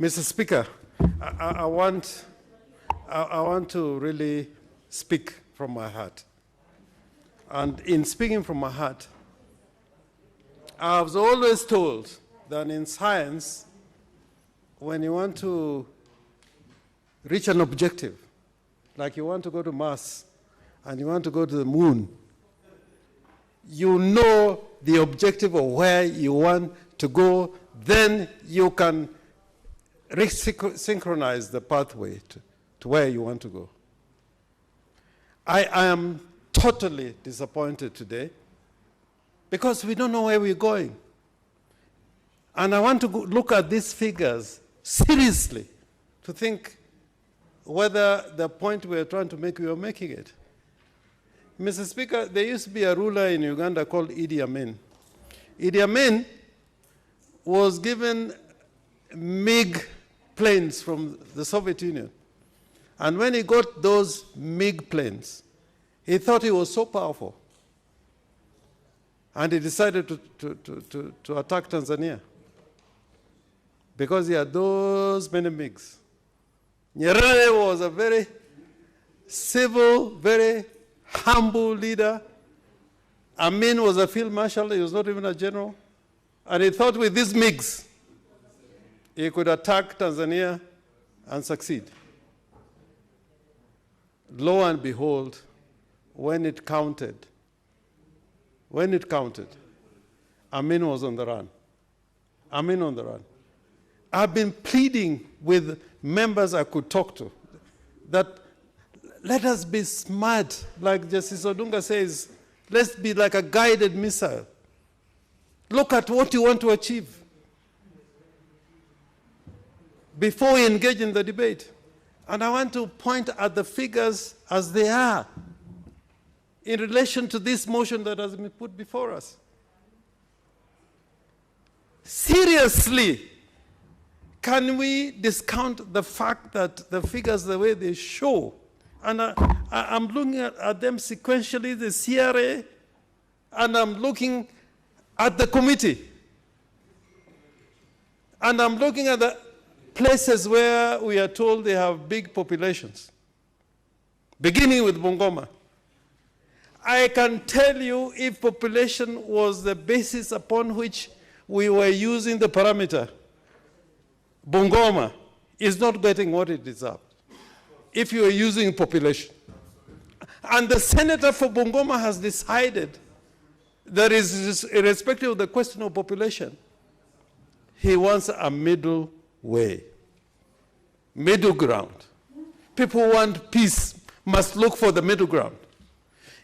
Mr. Speaker, I want to really speak from my heart. And in speaking from my heart, I was always told that in science, when you want to reach an objective, like you want to go to Mars and you want to go to the moon, you know the objective of where you want to go, then you can synchronize the pathway to where you want to go. I am totally disappointed today because we don't know where we're going. And I want to look at these figures seriously to think whether the point we're trying to make, we are making it. Mr. Speaker, there used to be a ruler in Uganda called Idi Amin. Idi Amin was given MiG planes from the Soviet Union. And when he got those MiG planes, he thought he was so powerful. And he decided to attack Tanzania because he had those many MiGs. Nyerere was a very civil, very humble leader. Amin was a field marshal, he was not even a general. And he thought with these MiGs, he could attack Tanzania and succeed. Lo and behold, when it counted, Amin was on the run. Amin on the run. I've been pleading with members I could talk to that let us be smart, like Justice Odunga says, let's be like a guided missile. Look at what you want to achieve before we engage in the debate. And I want to point at the figures as they are in relation to this motion that has been put before us. Seriously, can we discount the fact that the figures, the way they show, and I'm looking at them sequentially, the CRA, and I'm looking at the committee, and I'm looking at the places where we are told they have big populations, beginning with Bungoma. I can tell you if population was the basis upon which we were using the parameter, Bungoma is not getting what it deserved if you are using population. And the senator for Bungoma has decided that is irrespective of the question of population, he wants a middle way, middle ground. People who want peace must look for the middle ground.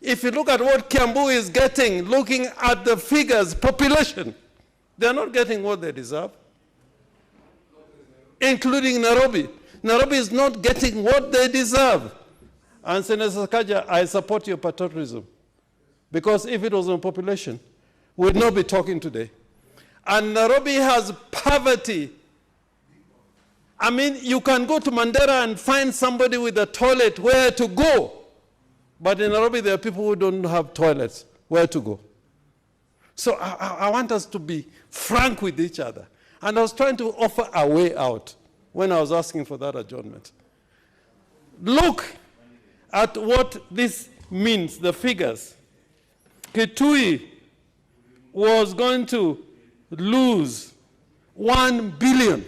If you look at what Kiambu is getting, looking at the figures, population, they're not getting what they deserve, including Nairobi. Nairobi is not getting what they deserve. And Senator Sakaja, I support your patriotism, because if it was on population, we'd not be talking today. And Nairobi has poverty. I mean, you can go to Mandera and find somebody with a toilet where to go. But in Nairobi, there are people who don't have toilets where to go. So I want us to be frank with each other. And I was trying to offer a way out when I was asking for that adjournment. Look at what this means, the figures. Kitui was going to lose 1 billion.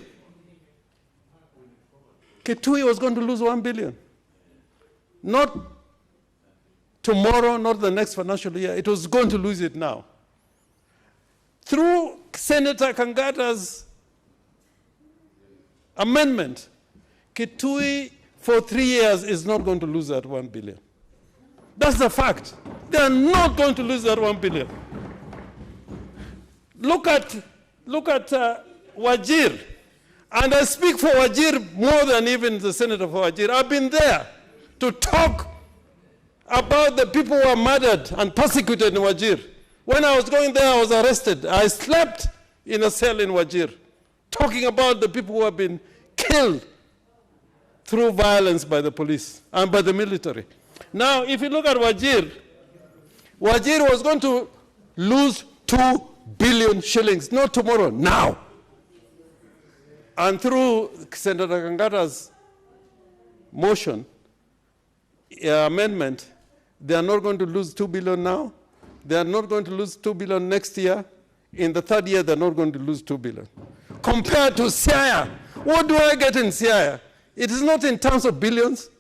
Kitui was going to lose 1 billion. Not tomorrow, not the next financial year. It was going to lose it now. Through Senator Kangata's amendment, Kitui for 3 years is not going to lose that 1 billion. That's the fact. They are not going to lose that 1 billion. Look at Wajir. And I speak for Wajir more than even the senator for Wajir. I've been there to talk about the people who are murdered and persecuted in Wajir. When I was going there, I was arrested. I slept in a cell in Wajir, talking about the people who have been killed through violence by the police and by the military. Now, if you look at Wajir, Wajir was going to lose 2 billion shillings, not tomorrow, now. And through Senator Kangata's motion, amendment, they are not going to lose 2 billion now. They are not going to lose 2 billion next year. In the third year, they're not going to lose 2 billion. Compared to Siaya, what do I get in Siaya? It is not in terms of billions.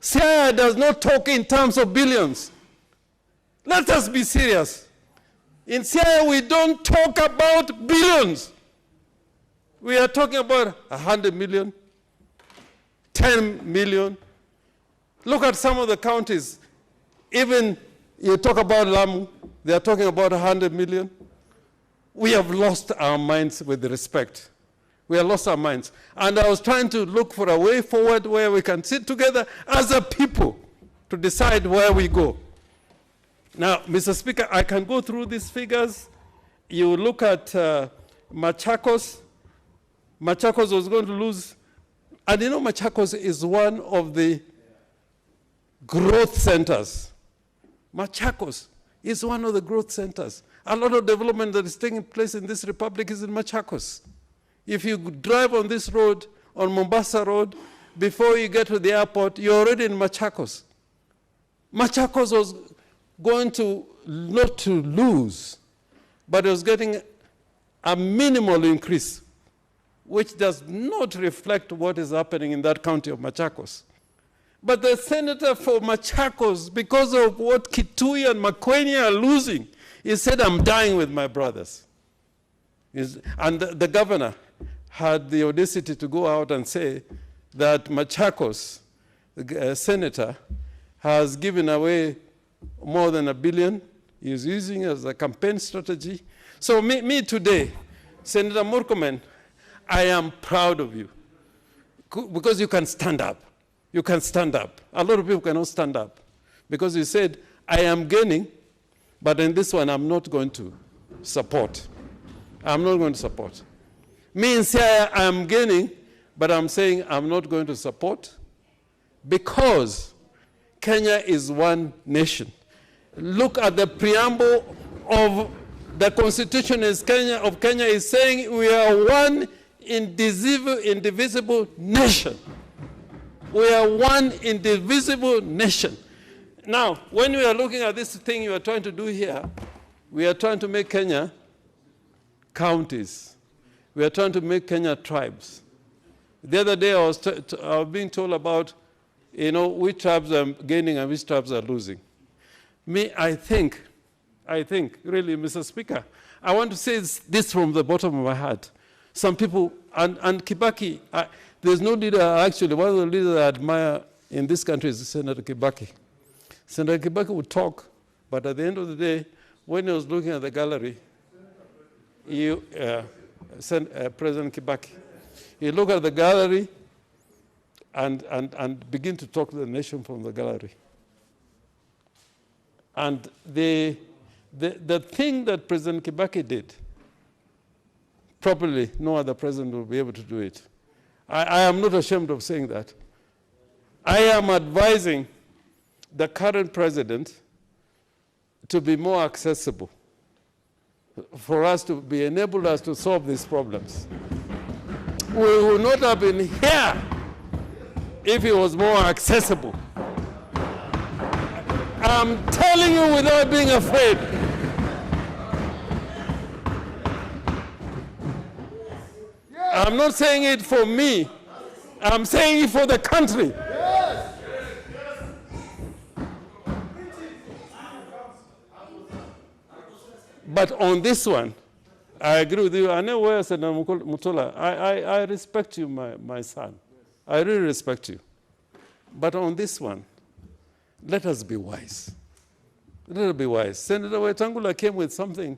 Siaya does not talk in terms of billions. Let us be serious. In Siaya, we don't talk about billions. We are talking about 100 million, 10 million. Look at some of the counties. Even you talk about Lamu, they are talking about 100 million. We have lost our minds with respect. We have lost our minds. And I was trying to look for a way forward where we can sit together as a people to decide where we go. Now, Mr. Speaker, I can go through these figures. You look at Machakos. Machakos was going to lose. And you know, Machakos is one of the growth centers. Machakos is one of the growth centers. A lot of development that is taking place in this republic is in Machakos. If you drive on this road, on Mombasa Road, before you get to the airport, you're already in Machakos. Machakos was going to, not to lose, but it was getting a minimal increase, which does not reflect what is happening in that county of Machakos. But the senator for Machakos, because of what Kitui and Makwenya are losing, he said, I'm dying with my brothers. And the governor had the audacity to go out and say that Machakos, the senator, has given away more than $1 billion. He's using it as a campaign strategy. So me today, Senator Murkomen, I am proud of you because you can stand up. You can stand up. A lot of people cannot stand up because you said, I am gaining, but in this one, I'm not going to support. I'm not going to support. Me in Siaya, I'm gaining, but I'm saying I'm not going to support because Kenya is one nation. Look at the preamble of the Constitution of Kenya is saying we are one indivisible nation. We are one indivisible nation. Now, when we are looking at this thing you are trying to do here, we are trying to make Kenya counties. We are trying to make Kenya tribes. The other day I was being told about, which tribes are gaining and which tribes are losing. I think, really, Mr. Speaker, I want to say this from the bottom of my heart. Some people, and Kibaki, there's no leader, actually, one of the leaders I admire in this country is Senator Kibaki. Senator Kibaki would talk, but at the end of the day, when he was looking at the gallery, President Kibaki, he looked at the gallery and begin to talk to the nation from the gallery. And the thing that President Kibaki did, probably no other president will be able to do it. I am not ashamed of saying that. I am advising the current president to be more accessible, for us to be enabled us to solve these problems. We would not have been here if he was more accessible. I'm telling you without being afraid. I'm not saying it for me. I'm saying it for the country. But on this one, I agree with you. I know where Senator Mutola, I respect you, my son. I really respect you. But on this one, let us be wise. Let us be wise. Senator Wetangula came with something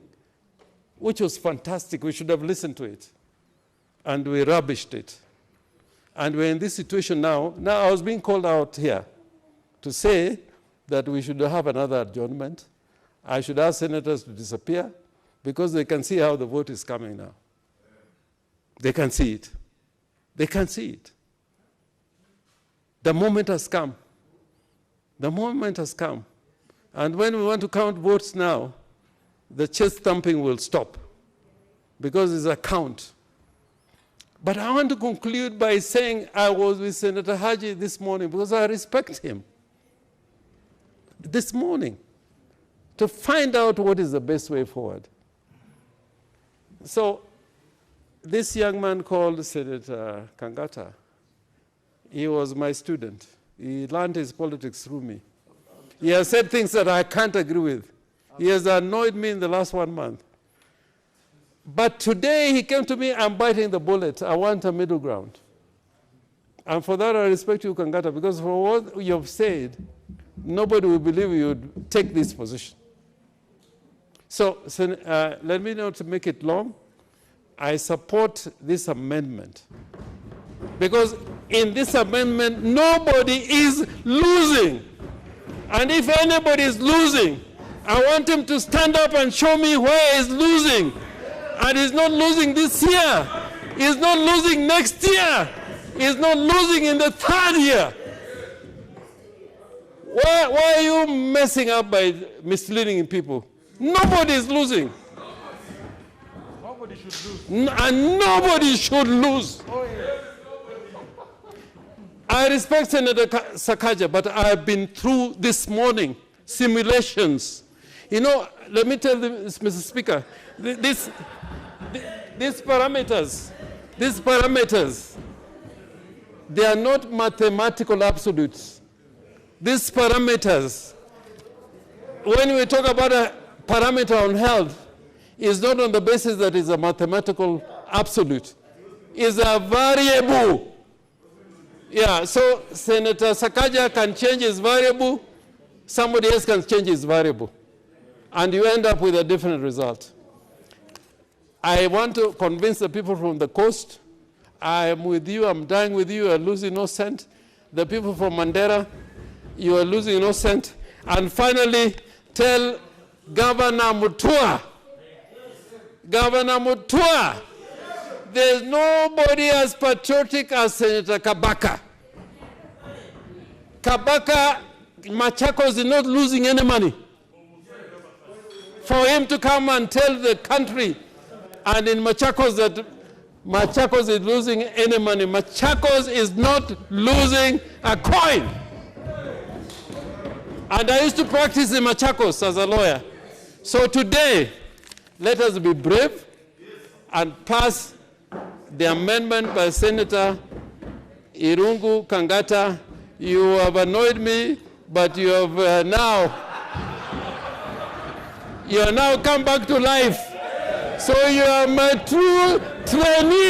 which was fantastic. We should have listened to it. And we rubbished it. And we're in this situation now. Now I was being called out here to say that we should have another adjournment. I should ask senators to disappear because they can see how the vote is coming now. They can see it. They can see it. The moment has come. The moment has come. And when we want to count votes now, the chest thumping will stop because it's a count. But I want to conclude by saying I was with Senator Haji this morning because I respect him. This morning, to find out what is the best way forward. So, this young man called Senator Kangata, he was my student. He learned his politics through me. He has said things that I can't agree with. He has annoyed me in the last 1 month. But today he came to me, I'm biting the bullet. I want a middle ground. And for that I respect you, Kangata, because for what you have said, nobody will believe you would take this position. So let me not make it long. I support this amendment. Because in this amendment, nobody is losing. And if anybody is losing, I want him to stand up and show me where he's losing. And he's not losing this year. He's not losing next year. He's not losing in the third year. Why are you messing up by misleading people? Nobody is losing. Nobody should lose. And nobody should lose. I respect Senator Sakaja, but I've been through this morning simulations. You know, let me tell you, Mr. Speaker, these parameters, they are not mathematical absolutes. These parameters, when we talk about a parameter on health, is not on the basis that it's a mathematical absolute. It's a variable. Yeah, so Senator Sakaja can change his variable, somebody else can change his variable, and you end up with a different result. I want to convince the people from the coast, I am with you, I'm dying with you, you are losing no cent. The people from Mandera, you are losing no cent. And finally, tell Governor Mutua, there's nobody as patriotic as Senator Kabaka. Kabaka, Machakos is not losing any money. For him to come and tell the country, and in Machakos, that Machakos is losing any money. Machakos is not losing a coin. And I used to practice in Machakos as a lawyer. So today, let us be brave and pass the amendment by Senator Irungu Kangata. You have annoyed me, but you have now come back to life. So you are my true trainee.